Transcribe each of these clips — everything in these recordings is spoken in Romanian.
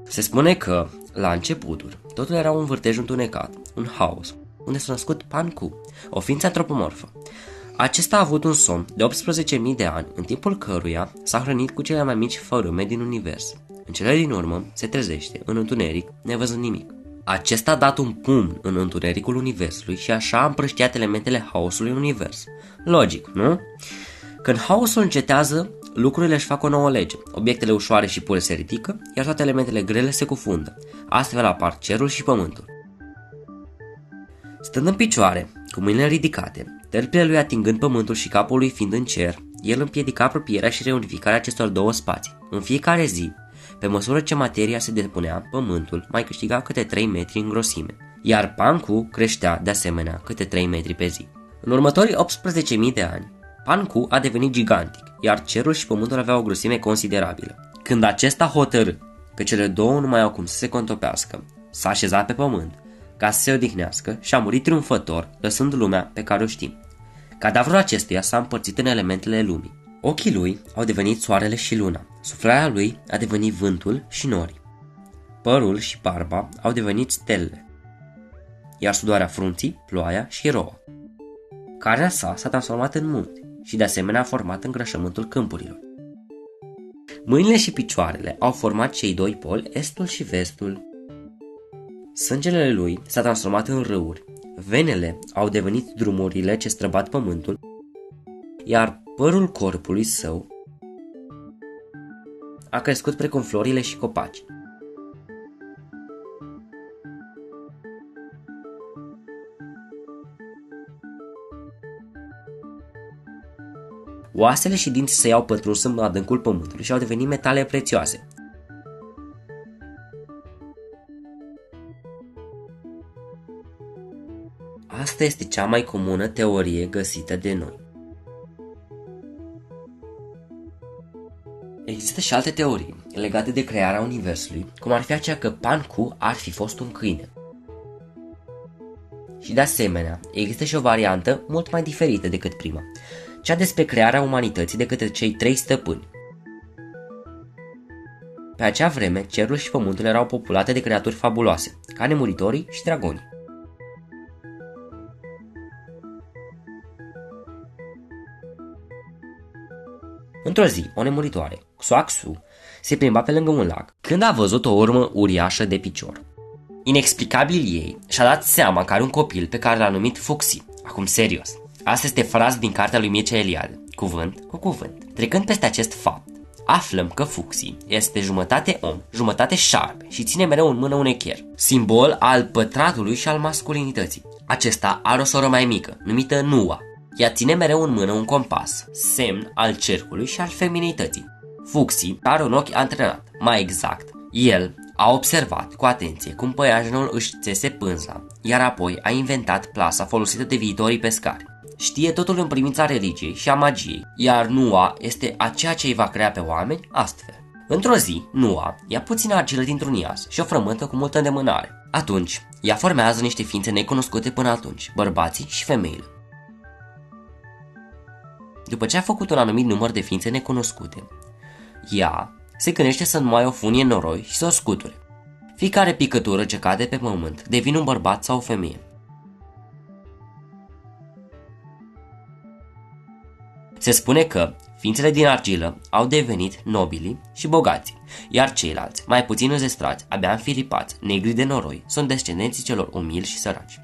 Se spune că, la începuturi, totul era un vârtej întunecat, un haos, unde s-a născut Pan-Ku, o ființă antropomorfă. Acesta a avut un somn de 18.000 de ani, în timpul căruia s-a hrănit cu cele mai mici fărâme din univers. În cele din urmă, se trezește, în întuneric, nevăzând nimic. Acesta a dat un pumn în întunericul universului și așa a împrăștiat elementele haosului în univers. Logic, nu? Când haosul încetează, lucrurile își fac o nouă lege. Obiectele ușoare și pure se ridică, iar toate elementele grele se cufundă. Astfel apar cerul și pământul. Stând în picioare, cu mâinile ridicate, tălpile lui atingând pământul și capul lui fiind în cer, el împiedica apropierea și reunificarea acestor două spații. În fiecare zi, pe măsură ce materia se depunea, pământul mai câștiga câte 3 metri în grosime, iar Pan-Ku creștea de asemenea câte 3 metri pe zi. În următorii 18.000 de ani, Pan-Ku a devenit gigantic, iar cerul și pământul aveau o grosime considerabilă. Când acesta hotărâ că cele două nu mai au cum să se contopească, s-a așezat pe pământ ca să se odihnească și a murit triumfător, lăsând lumea pe care o știm. Cadavrul acestuia s-a împărțit în elementele lumii. Ochii lui au devenit soarele și luna, suflarea lui a devenit vântul și norii. Părul și barba au devenit stelele, iar sudoarea frunții, ploaia și roa. Carnea sa s-a transformat în munte și de asemenea a format îngrășământul câmpurilor. Mâinile și picioarele au format cei doi poli, estul și vestul. Sângele lui s-a transformat în râuri, venele au devenit drumurile ce străbat pământul, iar părul corpului său a crescut precum florile și copaci. Oasele și dinții săi au pătruns în adâncul pământului și au devenit metale prețioase. Asta este cea mai comună teorie găsită de noi. Există și alte teorii legate de crearea universului, cum ar fi aceea că Pan-Ku ar fi fost un câine. Și de asemenea, există și o variantă mult mai diferită decât prima, cea despre crearea umanității de către cei 3 stăpâni. Pe acea vreme, cerul și pământul erau populate de creaturi fabuloase, ca nemuritorii și dragonii. Într-o zi, o nemuritoare, Xuaxu, se plimba pe lângă un lac, când a văzut o urmă uriașă de picior. Inexplicabil ei și-a dat seama că are un copil pe care l-a numit Fuxi. Acum serios, asta este frază din cartea lui Mircea Eliade, cuvânt cu cuvânt. Trecând peste acest fapt, aflăm că Fuxi este jumătate om, jumătate șarpe și ține mereu în mână un echer, simbol al pătratului și al masculinității. Acesta are o soră mai mică, numită Nua. Ea ține mereu în mână un compas, semn al cercului și al feminității. Fuxi are un ochi antrenat, mai exact, el a observat cu atenție cum păianjenul își țese pânza, iar apoi a inventat plasa folosită de viitorii pescari. Știe totul în privința religiei și a magiei, iar Nua este aceea ce îi va crea pe oameni astfel. Într-o zi, Nua ia puțină argilă dintr-un iaz și o frământă cu multă îndemânare. Atunci, ea formează niște ființe necunoscute până atunci, bărbații și femeile. După ce a făcut un anumit număr de ființe necunoscute, ea se gândește să înmoaie o funie în noroi și să o scuture. Fiecare picătură ce cade pe pământ devine un bărbat sau o femeie. Se spune că ființele din argilă au devenit nobili și bogați, iar ceilalți, mai puțin înzestrați, abia înfiripați, negri de noroi, sunt descendenții celor umili și săraci.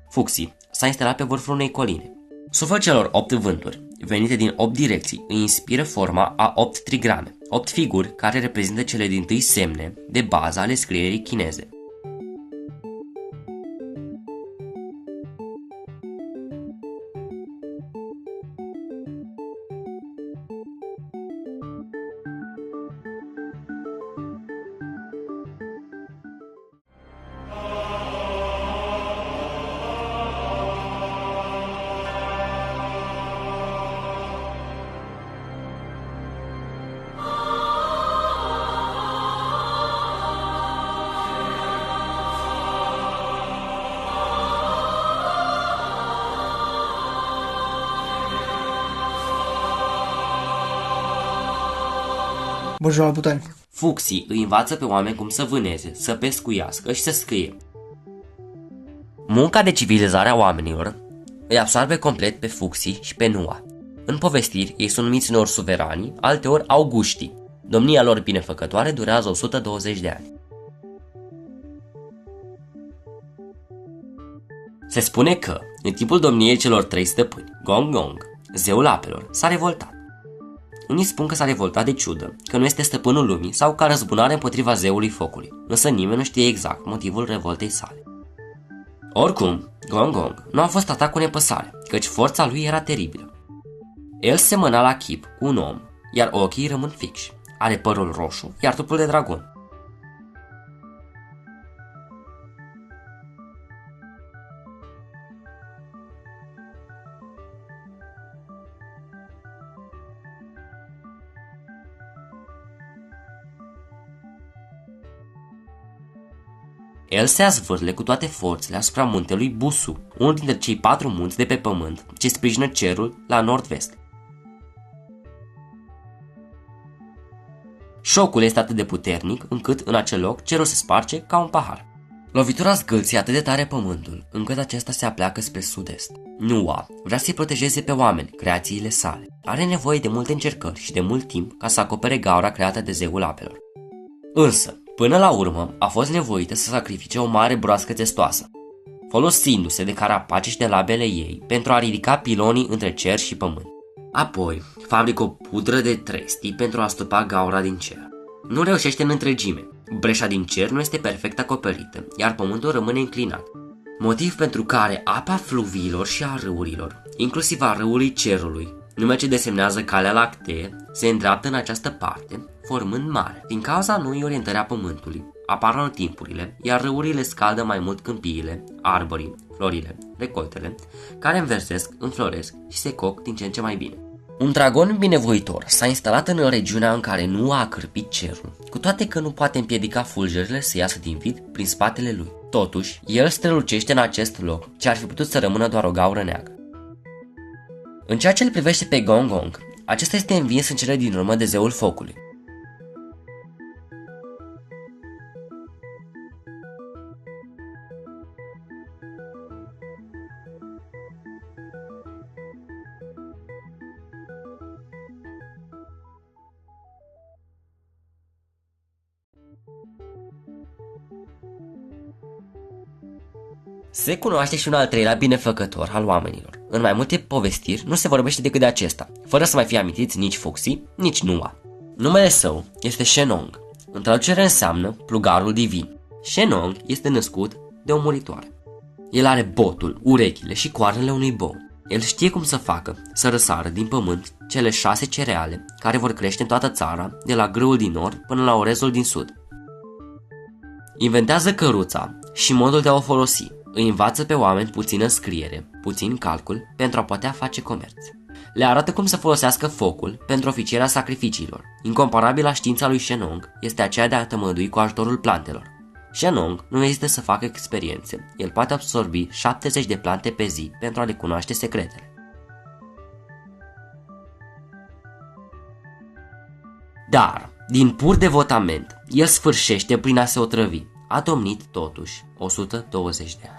Fuxi s-a instalat pe vârful unei coline. Suflul celor 8 vânturi, venite din 8 direcții, îi inspiră forma a 8 trigrame, 8 figuri care reprezintă cele dintâi semne de bază ale scrierii chineze. Bonjour Bouton. Fuxi îi învață pe oameni cum să vâneze, să pescuiască și să scrie. Munca de civilizare a oamenilor îi absorbe complet pe Fuxi și pe Nua. În povestiri, ei sunt numiți uneori suveranii, alteori auguștii. Domnia lor binefăcătoare durează 120 de ani. Se spune că, în timpul domniei celor 3 stăpâni, Gong Gong, zeul apelor, s-a revoltat. Unii spun că s-a revoltat de ciudă, că nu este stăpânul lumii sau ca răzbunare împotriva zeului focului, însă nimeni nu știe exact motivul revoltei sale. Oricum, Gong Gong nu a fost tratat cu nepăsare, căci forța lui era teribilă. El semăna la chip cu un om, iar ochii rămân fixi, are părul roșu, iar trupul de dragon. El se azvârle cu toate forțele asupra muntelui Busu, unul dintre cei 4 munți de pe pământ ce sprijină cerul la nord-vest. Șocul este atât de puternic încât în acel loc cerul se sparge ca un pahar. Lovitura zgâlție atât de tare pământul încât acesta se apleacă spre sud-est. Nua vrea să-i protejeze pe oameni, creațiile sale. Are nevoie de multe încercări și de mult timp ca să acopere gaura creată de zeul apelor. Însă, până la urmă, a fost nevoită să sacrifice o mare broască testoasă, folosindu-se de carapacii și de labele ei pentru a ridica pilonii între cer și pământ. Apoi, fabrică o pudră de trestii pentru a stupa gaura din cer. Nu reușește în întregime. Breșa din cer nu este perfect acoperită, iar pământul rămâne înclinat. Motiv pentru care apa fluviilor și a râurilor, inclusiv a râului cerului, nume ce desemnează Calea Lactee, se îndreaptă în această parte, formând mare. Din cauza noii orientări a pământului, apar anotimpurile, iar râurile scaldă mai mult câmpiile, arborii, florile, recoltele, care înversesc, înfloresc și se coc din ce în ce mai bine. Un dragon binevoitor s-a instalat în regiunea în care nu a cârpit cerul, cu toate că nu poate împiedica fulgerile să iasă din vid prin spatele lui. Totuși, el strălucește în acest loc, ce ar fi putut să rămână doar o gaură neagră. În ceea ce îl privește pe Gong Gong, acesta este învins în cele din urmă de zeul focului. Se cunoaște și un al treilea binefăcător al oamenilor. În mai multe povestiri nu se vorbește decât de acesta, fără să mai fie amintiți nici Fuxi, nici Nua. Numele său este Shenong. În traducere înseamnă plugarul divin. Shenong este născut de o muritoare. El are botul, urechile și coarnele unui bou. El știe cum să facă să răsară din pământ cele 6 cereale care vor crește în toată țara, de la grâul din nord până la orezul din sud. Inventează căruța și modul de a o folosi. Îi învață pe oameni puțină scriere, puțin calcul, pentru a putea face comerț. Le arată cum să folosească focul pentru oficierea sacrificiilor. Incomparabilă știința lui Shenong este aceea de a tămădui cu ajutorul plantelor. Shenong nu ezită să facă experiențe. El poate absorbi 70 de plante pe zi pentru a le cunoaște secretele. Dar, din pur devotament, el sfârșește prin a se otrăvi. A domnit, totuși, 120 de ani.